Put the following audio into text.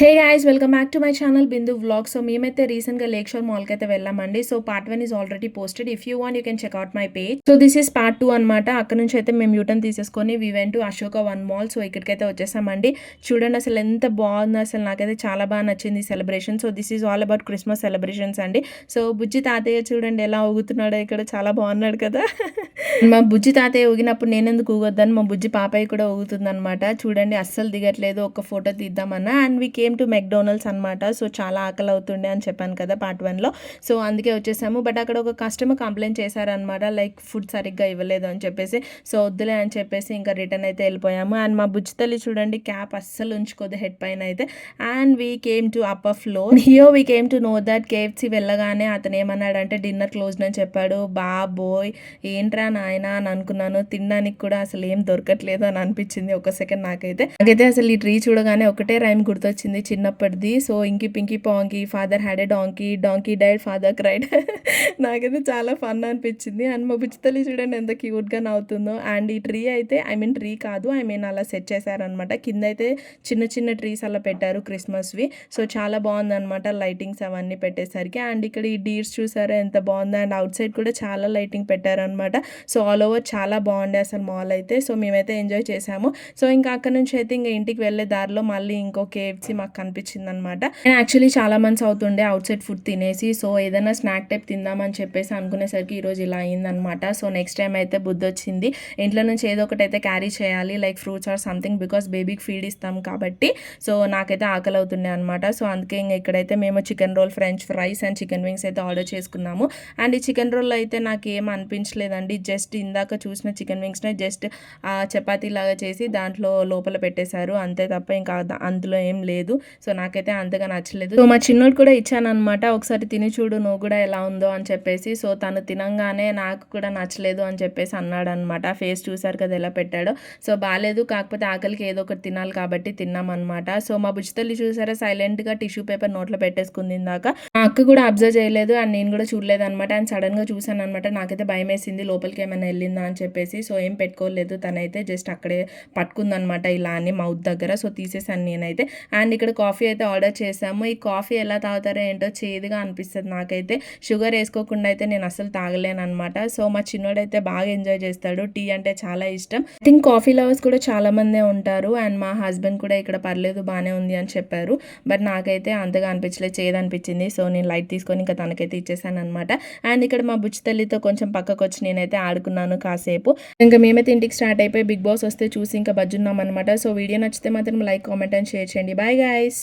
Hey guys welcome back to my channel Bindu vlog. So మేమైతే రీసెంట్గా lake షోర్ మాల్కి అయితే వెళ్ళామండి. So part 1 is already posted. If you want you can checkout my page. So this is part 2 అనమాట. అక్కడ నుంచి అయితే మేము యూటర్న్ తీసేసుకొని we went to Ashoka one mall. So ఇక్కడికైతే వచ్చేసామండి. చూడండి అసలు ఎంత బాగుందో, అసలు నాకైతే చాలా బాగా నచ్చింది ఈ celebration. So this is all about Christmas celebrations అండి. సో బుజ్జి తాతయ్య చూడండి ఎలా ఊగుతున్నాడో, ఇక్కడ చాలా బాగున్నాడు కదా. మా బుజ్జి తాతయ్య ఊగినప్పుడు నేనెందుకు ఊగొద్దని మా బుజ్జి పాపయ్య కూడా ఊగుతుంది అనమాట. చూడండి అస్సలు దిగట్లేదు. ఒక ఫోటో తీద్దామన్నా and we came to McDonald's అనమాట. సో చాలా ఆకలి అవుతుండే అని చెప్పాను కదా పార్ట్ 1లో. సో అందుకే వచ్చేసాము. బట్ అక్కడ ఒక కస్టమర్ కంప్లైంట్ చేశారనమాట, లైక్ ఫుడ్ సరిగ్గా ఇవ్వలేదు అని చెప్పేసి. సో వద్దులే అని చెప్పేసి ఇంకా రిటర్న్ అయితే వెళ్ళిపోయాము. అండ్ మా బుజ్జి తల్లి చూడండి క్యాప్ అస్సలు ఉంచుకోదు హెడ్ పైన అయితే. And we came to upper floor. హియో we came to know that KFC వెళ్ళగానే అతను ఏమన్నాడంటే డిన్నర్ క్లోజ్డ్ అని చెప్పాడు. బాబోయ్ ఏంట్రా నాయన అని అనుకున్నాను. తినడానికి కూడా అసలు ఏం దొరకట్లేదు అని అనిపించింది ఒక సెకండ్ నాకైతే అసలు ఈ ట్రీ చూడగానే ఒకటే రైమ్ గుర్తొచ్చింది చిన్నప్పటిది. So inky pinky ponky father had a donkey died father cried. నాకైతే చాలా ఫన్ అనిపించింది. అండ్ మా బుచ్చితల్లి చూడండి ఎంత క్యూట్గా నవ్వుతుందో. అండ్ ఈ ట్రీ అయితే ట్రీ కాదు, అలా సెట్ చేశారనమాట. కింద అయితే చిన్న చిన్న ట్రీస్ అలా పెట్టారు క్రిస్మస్వి. సో చాలా బాగుందనమాట లైటింగ్స్ అవన్నీ పెట్టేసరికి. అండ్ ఇక్కడ ఈ డీర్స్ చూసారా ఎంత బాగుందో. అండ్ అవుట్ సైడ్ కూడా చాలా లైటింగ్ పెట్టారనమాట. సో ఆల్ ఓవర్ చాలా బాగుండే అసలు మాల్ అయితే. సో మేమైతే ఎంజాయ్ చేసాము. సో ఇంకా అక్కడ నుంచి అయితే ఇంకా ఇంటికి వెళ్ళే దారిలో మళ్ళీ ఇంకో కేఎఫ్సి మాకు కనిపించింది అనమాట. నేను యాక్చువల్లీ చాలా మంత్స్ అవుతుండే అవుట్ సైడ్ ఫుడ్ తినేసి. సో ఏదైనా స్నాక్ టైప్ తిందామని చెప్పేసి అనుకునేసరికి ఈరోజు ఇలా అయిందనమాట. సో నెక్స్ట్ టైం అయితే బుద్ధి వచ్చింది, ఇంట్లో నుంచి ఏదో ఒకటి అయితే క్యారీ చేయాలి, like fruits or something, because బేబీకి ఫీడ్ ఇస్తాం కాబట్టి. సో నాకైతే ఆకలి అవుతుండే అనమాట. సో అందుకే ఇంకా ఇక్కడైతే మేము chicken roll, French fries and chicken wings అయితే ఆర్డర్ చేసుకున్నాము. అండ్ ఈ చికెన్ రోల్ అయితే నాకు ఏం అనిపించలేదండి. జస్ట్ ఇందాక చూసిన చికెన్ వింగ్స్నే జస్ట్ చపాతీ లాగా చేసి దాంట్లో లోపల పెట్టేశారు అంతే తప్ప ఇంకా అందులో ఏం లేదు. సో నాకైతే అంతగా నచ్చలేదు. సో మా చిన్నోడు కూడా ఇచ్చానమాట, ఒకసారి తిని చూడు నువ్వు కూడా ఎలా ఉందో అని చెప్పేసి. సో తను తినంగానే నాకు కూడా నచ్చలేదు అని చెప్పేసి అన్నాడు అనమాట. ఫేస్ చూసారు కదా ఎలా పెట్టాడో. సో బాగాలేదు, కాకపోతే ఆకలికి ఏదో ఒకటి తినాలి కాబట్టి తిన్నామన్నమాట. సో మా బుజ్జితల్లి చూసారా సైలెంట్గా టిష్యూ పేపర్ నోట్లో పెట్టేసుకుంది ఇందాక. మా అక్క కూడా అబ్జర్వ్ చేయలేదు అండ్ నేను కూడా చూడలేదు అనమాట. అండ్ సడన్గా చూసాను అనమాట, నాకైతే భయం వేసింది లోపలికి ఏమైనా వెళ్ళిందా అని చెప్పేసి. సో ఏం పెట్టుకోలేదు తనైతే, జస్ట్ అక్కడే పట్టుకుందనమాట ఇలా అని మౌత్ దగ్గర. సో తీసేసాను నేనైతే. అండ్ ఇక్కడ కాఫీ అయితే ఆర్డర్ చేసాము. ఈ కాఫీ ఎలా తాగుతారో ఏంటో చేదుగా అనిపిస్తుంది నాకైతే. షుగర్ వేసుకోకుండా అయితే నేను అసలు తాగలేను అనమాట. సో మా చిన్నోడైతే బాగా ఎంజాయ్ చేస్తాడు, టీ అంటే చాలా ఇష్టం. ఐ థింక్ కాఫీ లవర్స్ కూడా చాలా మందే ఉంటారు. అండ్ మా హస్బెండ్ కూడా ఇక్కడ పర్లేదు బాగానే ఉంది అని చెప్పారు. బట్ నాకైతే అంతగా అనిపించలేదు, చేదు అనిపించింది. సో నేను లైట్ తీసుకొని ఇంకా తనకైతే ఇచ్చేసాను అనమాట. అండ్ ఇక్కడ మా బుచ్చి తల్లితో కొంచెం పక్కకు వచ్చి నేనైతే ఆడుకున్నాను కాసేపు. ఇంకా మేమైతే ఇంటికి స్టార్ట్ అయిపోయి బిగ్ బాస్ వస్తే చూసి ఇంకా బజ్జున్నాం అనమాట. సో వీడియో నచ్చితే మాత్రం లైక్, కామెంట్ అండ్ షేర్ చేయండి. Bye guys.